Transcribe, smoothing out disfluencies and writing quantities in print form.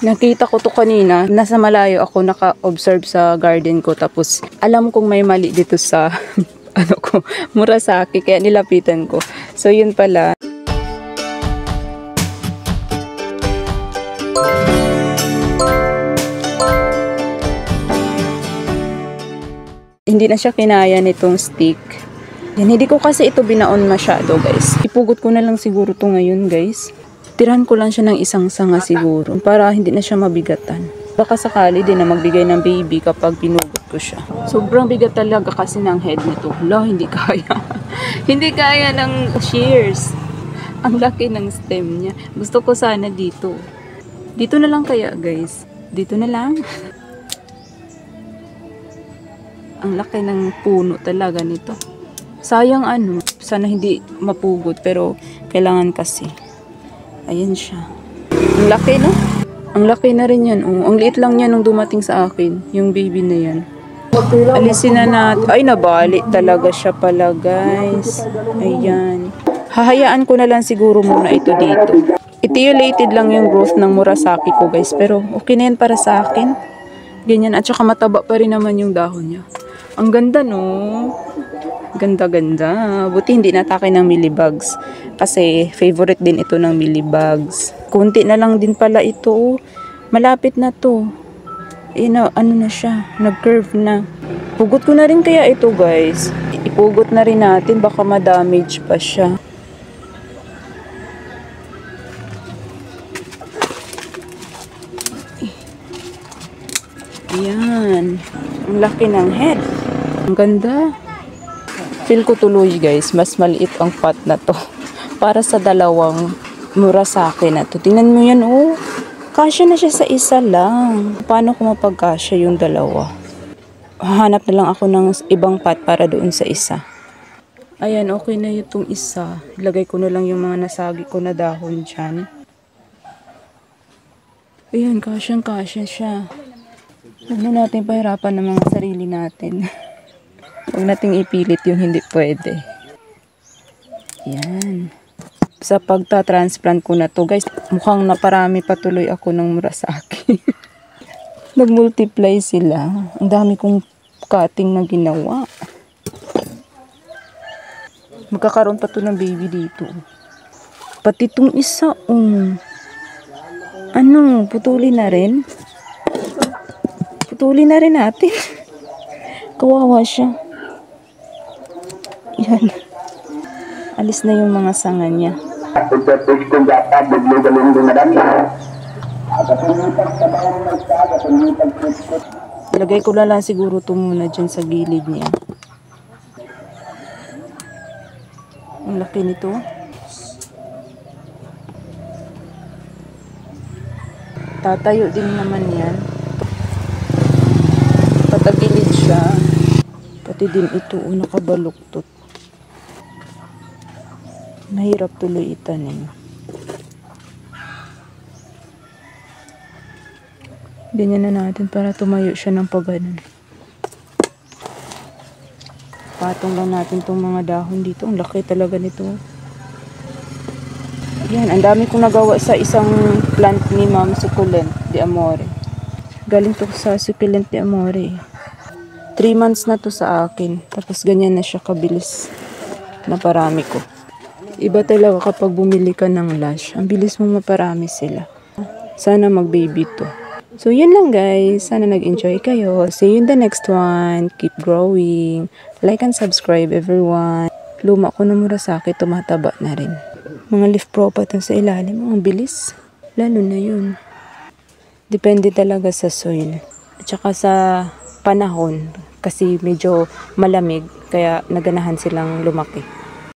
Nakita ko to kanina. Nasa malayo ako naka-observe sa garden ko. Tapos alam kong may mali dito sa ano ko, Murasaki. Kaya nilapitan ko. So yun pala. Hindi na siya kinaya nitong stick. Yan, hindi ko kasi ito binaon masyado guys. Ipugot ko na lang siguro to ngayon guys. Tirahan ko lang siya ng isang sanga siguro. Para hindi na siya mabigatan. Baka sakali din na magbigay ng baby kapag pinugot ko siya. Sobrang bigat talaga kasi ng head nito. Hala, hindi kaya. Hindi kaya ng shears. Ang laki ng stem niya. Gusto ko sana dito. Dito na lang kaya guys. Dito na lang. Ang laki ng puno talaga nito. Sayang ano, sana hindi mapugot pero kailangan kasi. Ayan siya. Ang laki no? Ang laki na rin yan. Oh, ang liit lang niya nung dumating sa akin. Yung baby na yan. Alisin na natin. Ay, nabali talaga siya pala guys. Ayan. Hahayaan ko na lang siguro muna ito dito. Etiolated lang yung growth ng Murasaki ko guys. Pero okay na yan para sa akin. Ganyan. At saka mataba pa rin naman yung dahon niya. Ang ganda no? Ganda-ganda. Buti hindi natake ng mealybugs. Kasi favorite din ito ng mealybugs. Kunti na lang din pala ito. Malapit na to. Ano na siya. Nag-curve na. Pugot ko na rin kaya ito guys. Ipugot na rin natin. Baka ma-damage pa siya. Ayan. Ang laki ng head. Ang ganda. Feel ko tuloy guys, mas maliit ang pot na to. Para sa dalawang Murasaki na to. Tingnan mo yan oh. Kasya na siya sa isa lang. Paano ko mapagkasya yung dalawa? Hahanap na lang ako ng ibang pot para doon sa isa. Ayan, okay na itong isa. Ilagay ko na lang yung mga nasagi ko na dahon dyan. Ayan, kasyang-kasya siya. Huwag na natin pahirapan ng mga sarili natin. Huwag nating ipilit yun, hindi pwede. Yan. Sa pagta-transplant ko na to guys, mukhang naparami patuloy ako ng Murasaki. Nag-multiply sila. Ang dami kong cutting na ginawa. Magkakaroon pa to ng baby dito. Pati itong isa, ano, putulin na rin? Putulin na rin natin. Kawawa siya. Yan. Alis na yung mga sanga niya. Lagay ko lang siguro ito muna dyan sa gilid niya. Ang laki nito. Tatayo din naman yan. Patagilid siya. Pati din ito, nakabaluktot. Mahirap tuloy itanim. Ganyan na natin para tumayo siya ng pagganon. Patong lang natin itong mga dahon dito. Ang laki talaga nito. Yan, ang dami kong nagawa sa isang plant ni Ma'am Succulent de Amore. Galing to sa Succulent de Amore. 3 months na to sa akin. Tapos ganyan na siya kabilis na parami ko. Iba talaga kapag bumili ka ng lash. Ang bilis mo maparami sila. Sana mag-baby to. So yun lang guys. Sana nag-enjoy kayo. See you in the next one. Keep growing. Like and subscribe everyone. Luma ko na Murasaki. Tumataba na rin. Mga leaf propagate sa ilalim. Ang bilis. Lalo na yun. Depende talaga sa soil. At saka sa panahon. Kasi medyo malamig. Kaya naganahan silang lumaki.